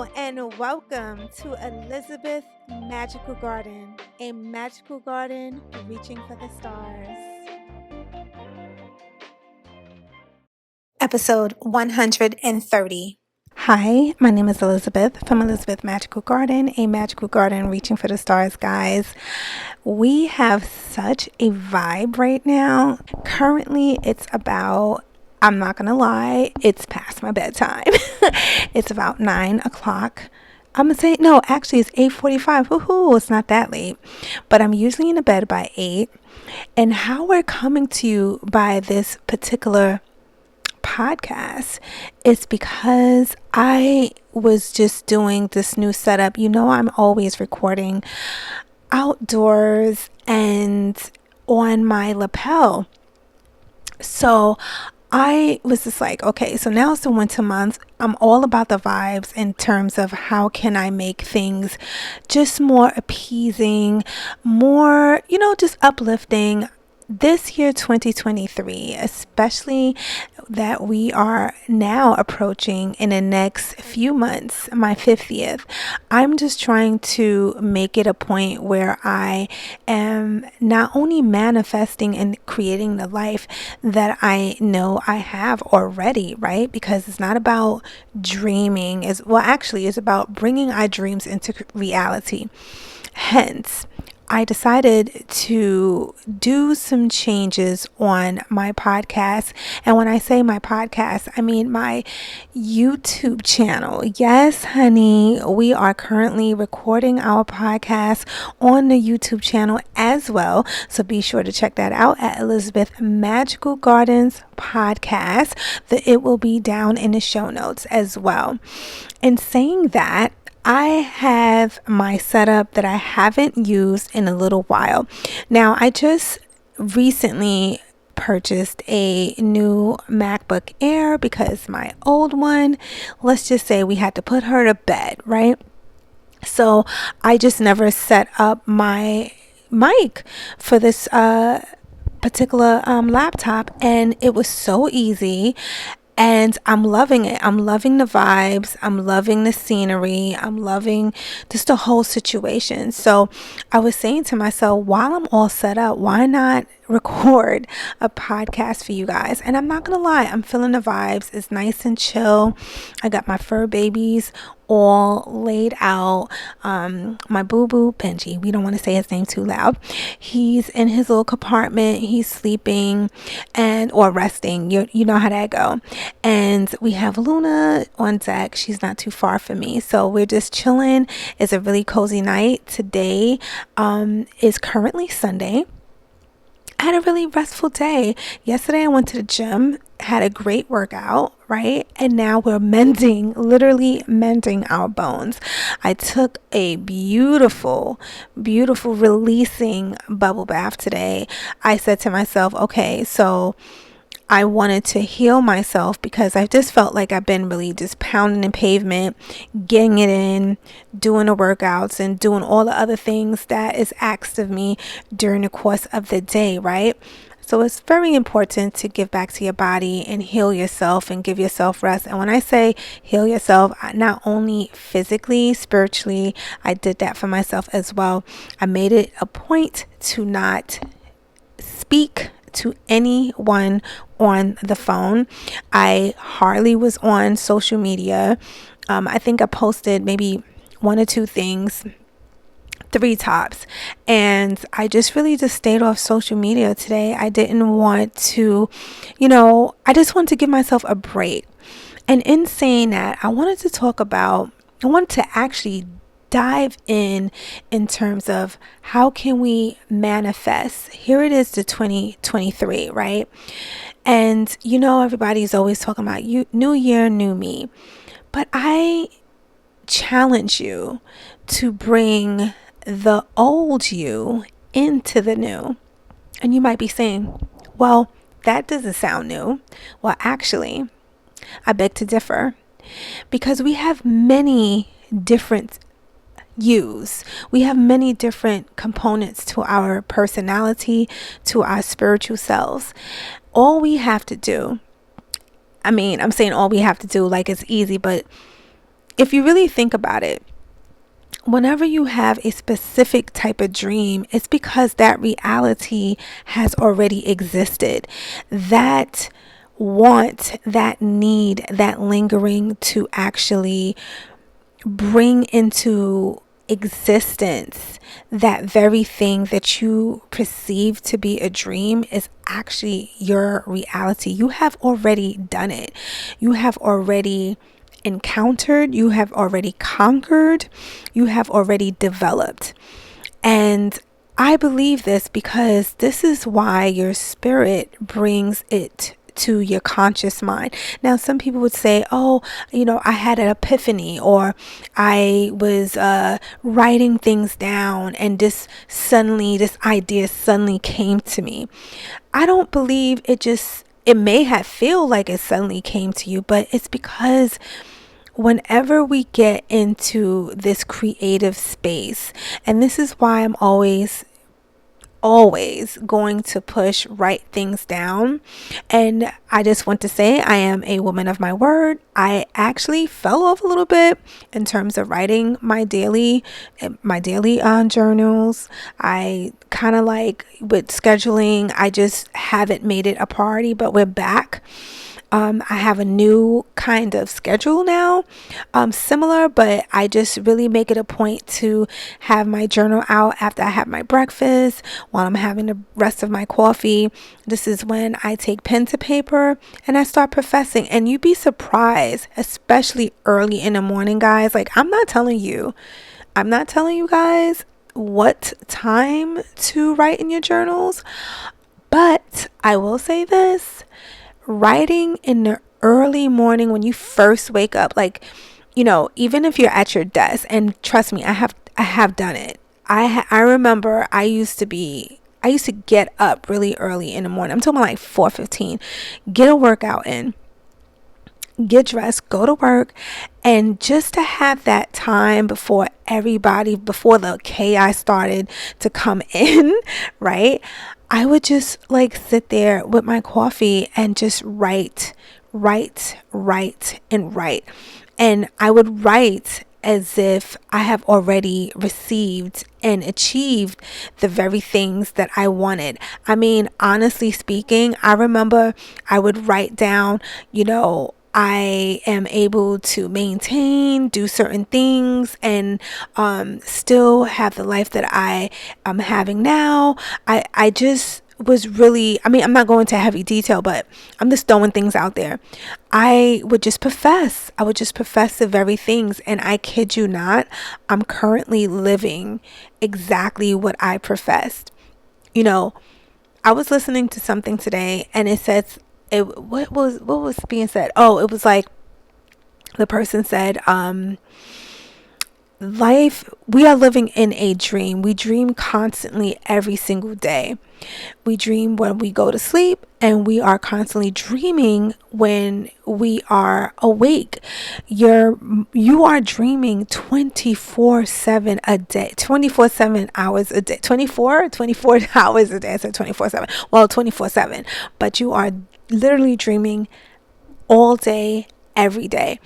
Hello and welcome to Elizabeth Magical Garden, a magical garden reaching for the stars. Episode 130. Hi, my name is Elizabeth from Elizabeth Magical Garden, a magical garden reaching for the stars, guys. We have such a vibe right now. Currently, I'm not gonna lie, it's past my bedtime. It's about 9 o'clock. I'm gonna say, no, actually, it's 8:45. Woohoo, it's not that late. But I'm usually in the bed by 8. And how we're coming to you by this particular podcast is because I was just doing this new setup. I'm always recording outdoors and on my lapel. So I was just like, okay, so now it's the winter months. I'm all about the vibes in terms of how can I make things just more appeasing, more, just uplifting. This year, 2023, especially that we are now approaching in the next few months, my 50th, I'm just trying to make it a point where I am not only manifesting and creating the life that I know I have already, right? Because it's not about dreaming, it's about bringing our dreams into reality. Hence, I decided to do some changes on my podcast. And when I say my podcast, I mean my YouTube channel. Yes, honey, we are currently recording our podcast on the YouTube channel as well. So be sure to check that out at Elizabeth Magical Gardens Podcast. It will be down in the show notes as well. In saying that, I have my setup that I haven't used in a little while. Now, I just recently purchased a new MacBook Air because my old one, let's just say we had to put her to bed, right? So I just never set up my mic for this particular laptop, and it was so easy. And I'm loving it. I'm loving the vibes. I'm loving the scenery. I'm loving just the whole situation. So I was saying to myself, while I'm all set up, why not record a podcast for you guys? And I'm not going to lie, I'm feeling the vibes. It's nice and chill. I got my fur babies all laid out. My boo-boo, Benji, we don't want to say his name too loud. He's in his little compartment. He's sleeping or resting. You know how that go. And we have Luna on deck. She's not too far from me. So we're just chilling. It's a really cozy night. Today is currently Sunday. I had a really restful day. Yesterday I went to the gym, had a great workout, right? And now we're literally mending our bones. I took a beautiful releasing bubble bath today. I said to myself, okay, so I wanted to heal myself because I just felt like I've been really just pounding the pavement, getting it in, doing the workouts and doing all the other things that is asked of me during the course of the day, right? So it's very important to give back to your body and heal yourself and give yourself rest. And when I say heal yourself, not only physically, spiritually, I did that for myself as well. I made it a point to not speak to anyone on the phone. I hardly was on social media. I think I posted maybe 1 or 2 things, 3 tops, and I just stayed off social media today. I didn't want to, I just wanted to give myself a break. And in saying that, I wanted to actually dive in terms of how can we manifest. Here it is to 2023, right? And everybody's always talking about new year, new me. But I challenge you to bring the old you into the new. And you might be saying, well, that doesn't sound new. Well, actually, I beg to differ, because we have many different we have many different components to our personality, to our spiritual selves. All we have to do, I'm saying all we have to do like it's easy, but if you really think about it, whenever you have a specific type of dream, it's because that reality has already existed. That want, that need, that lingering to actually bring into existence that very thing that you perceive to be a dream is actually your reality. You have already done it. You have already encountered, you have already conquered, you have already developed. And I believe this because this is why your spirit brings it to your conscious mind. Now, some people would say, oh, I had an epiphany, or I was writing things down and this idea suddenly came to me. I don't believe it may have feel like it suddenly came to you, but it's because whenever we get into this creative space, and this is why I'm always going to push write things down. And I just want to say I am a woman of my word. I actually fell off a little bit in terms of writing my daily journals. I kind of like with scheduling, I just haven't made it a priority, but we're back. I have a new kind of schedule now, similar, but I just really make it a point to have my journal out after I have my breakfast, while I'm having the rest of my coffee. This is when I take pen to paper and I start professing. And you'd be surprised, especially early in the morning, guys. Like, I'm not telling you guys what time to write in your journals, but I will say this. Writing in the early morning when you first wake up, like, even if you're at your desk, and trust me, I have done it. I remember I used to get up really early in the morning. I'm talking about like 4:15, get a workout in, get dressed, go to work, and just to have that time before the chaos started to come in, right? I would just like sit there with my coffee and just write. And I would write as if I have already received and achieved the very things that I wanted. I mean, honestly speaking, I remember I would write down, I am able to do certain things and still have the life that I am having now. I just was really, I'm not going to heavy detail, but I'm just throwing things out there. I would just profess the very things, and I kid you not, I'm currently living exactly what I professed. I was listening to something today, and it says, what was being said? Oh, it was like the person said, we are living in a dream. We dream constantly every single day. We dream when we go to sleep, and we are constantly dreaming when we are awake. You are dreaming 24/7 a day, 24/7 hours a day, 24 hours a day. I said 24/7. Well, 24/7, but you are literally dreaming all day, every day.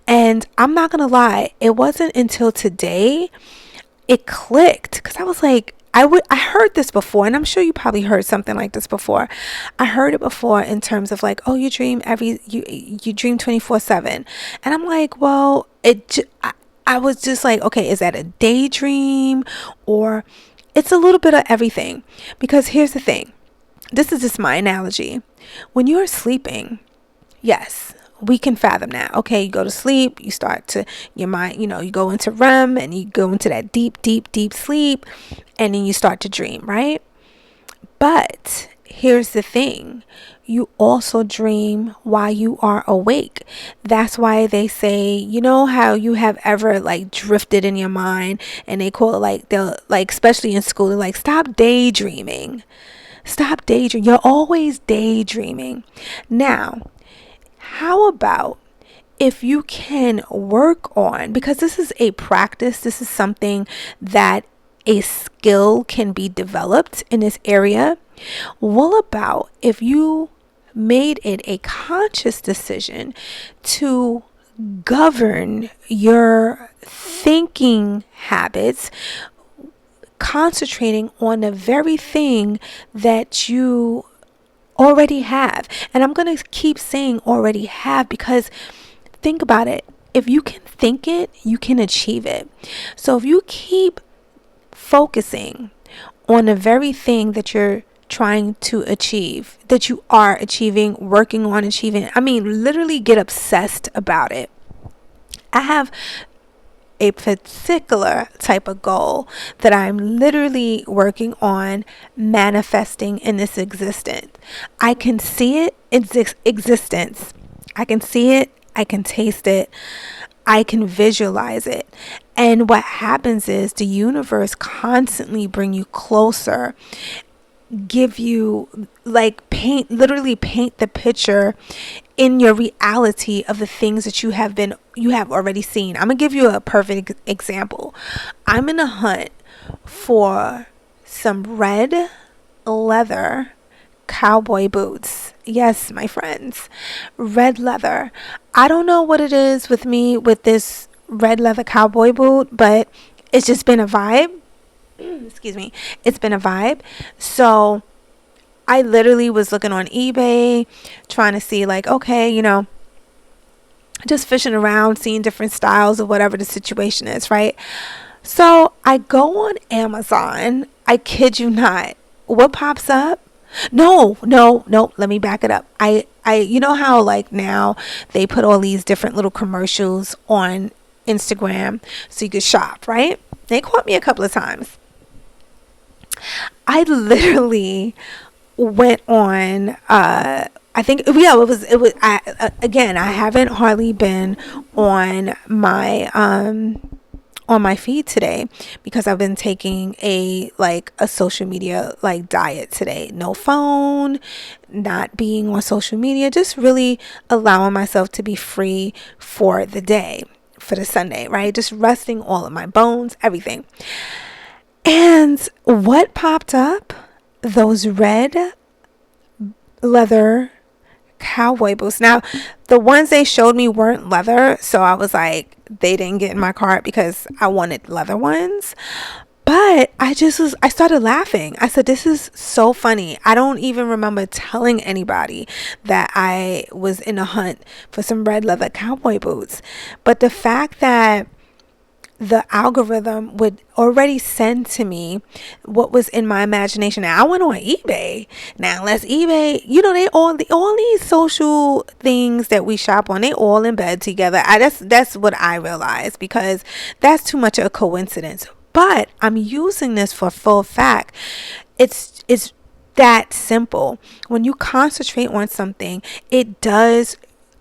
And I'm not gonna lie, it wasn't until today it clicked, because I was like, I heard this before, and I'm sure you probably heard something like this before. I heard it before in terms of like, oh, you dream you dream 24/7, and I'm like, well, I was just like, okay, is that a daydream, or it's a little bit of everything? Because here's the thing, this is just my analogy. When you're sleeping, yes, we can fathom that. Okay, you go to sleep, you start to, your mind, you go into REM, and you go into that deep, deep, deep sleep, and then you start to dream, right? But here's the thing. You also dream while you are awake. That's why they say, how you have ever like drifted in your mind, and they call it like, they'll like, especially in school, they're like, stop daydreaming. Stop daydreaming. You're always daydreaming. Now, how about if you can work on, because this is a practice, this is something that a skill can be developed in this area. What about if you made it a conscious decision to govern your thinking habits, concentrating on the very thing that you already have. And I'm going to keep saying already have, because think about it. If you can think it, you can achieve it. So if you keep focusing on the very thing that you're trying to achieve, that you are achieving, working on achieving, I mean, literally get obsessed about it. I have a particular type of goal that I'm literally working on manifesting in this existence. I can see it in existence. I can see it. I can taste it. I can visualize it. And what happens is the universe constantly bring you closer, give you literally paint the picture in your reality of the things that you have already seen. I'm gonna give you a perfect example. I'm in a hunt for some red leather cowboy boots. Yes, my friends, red leather. I don't know what it is with me with this red leather cowboy boot, but it's just been a vibe. Excuse me. It's been a vibe. So I literally was looking on eBay, trying to see okay, just fishing around, seeing different styles of whatever the situation is, right? So I go on Amazon. I kid you not. What pops up? No. Let me back it up. You know how now they put all these different little commercials on Instagram so you could shop, right? They caught me a couple of times. I literally went on I think it was again, I haven't hardly been on my feed today because I've been taking a social media diet today. No phone, not being on social media, just really allowing myself to be free for the day, for the Sunday, right? Just resting all of my bones, everything. And what popped up? Those red leather cowboy boots. Now, the ones they showed me weren't leather, so I was like, they didn't get in my cart because I wanted leather ones. But I started laughing. I said, this is so funny. I don't even remember telling anybody that I was in a hunt for some red leather cowboy boots. But the fact that the algorithm would already send to me what was in my imagination. Now I went on eBay. Now unless eBay, they all these social things that we shop on, they all embed together. That's what I realized, because that's too much of a coincidence. But I'm using this for full fact. It's that simple. When you concentrate on something, it does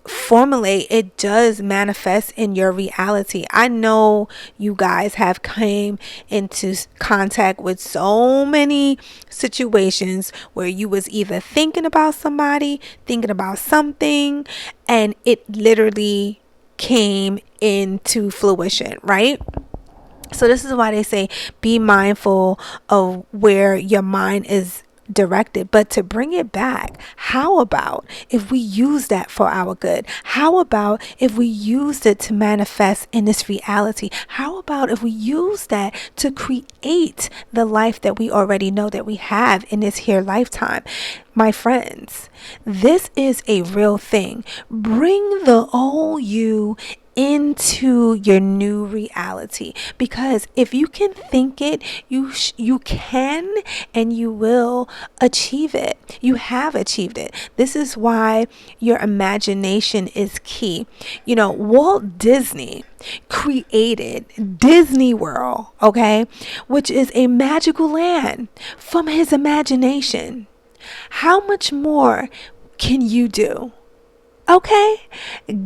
formulate, it does manifest in your reality. I know you guys have came into contact with so many situations where you was either thinking about somebody, thinking about something, and it literally came into fruition, right? So this is why they say be mindful of where your mind is directed. But to bring it back, how about if we use that for our good? How about if we used it to manifest in this reality? How about if we use that to create the life that we already know that we have in this here lifetime? My friends, this is a real thing. Bring the old you into your new reality, because if you can think it, you can and you will achieve it. You have achieved it. This is why your imagination is key. Walt Disney created Disney World, okay, which is a magical land from his imagination. How much more can you do? Okay,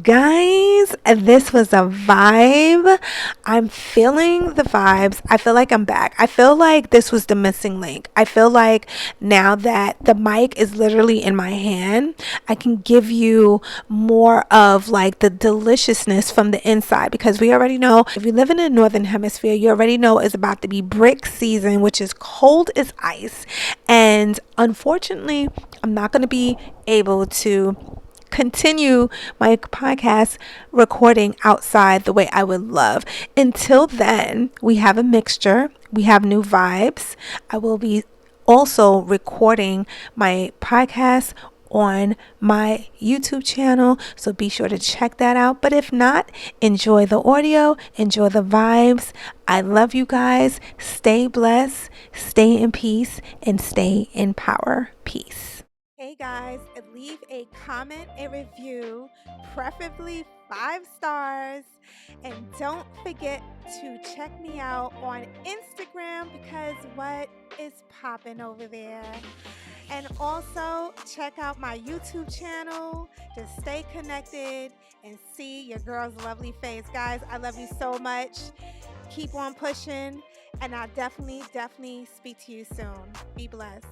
guys, this was a vibe. I'm feeling the vibes. I feel like I'm back. I feel like this was the missing link. I feel like now that the mic is literally in my hand, I can give you more of the deliciousness from the inside, because we already know, if you live in the northern hemisphere, you already know it's about to be brick season, which is cold as ice. And unfortunately, I'm not going to be able to continue my podcast recording outside the way I would love. Until then, we have a mixture, we have new vibes. I will be also recording my podcast on my YouTube channel, so be sure to check that out. But if not, enjoy the audio, enjoy the vibes. I love you guys. Stay blessed, stay in peace, and stay in power. Peace. Hey guys, leave a comment, a review, preferably 5 stars. And don't forget to check me out on Instagram, because what is popping over there? And also check out my YouTube channel to stay connected and see your girl's lovely face. Guys, I love you so much. Keep on pushing, and I'll definitely speak to you soon. Be blessed.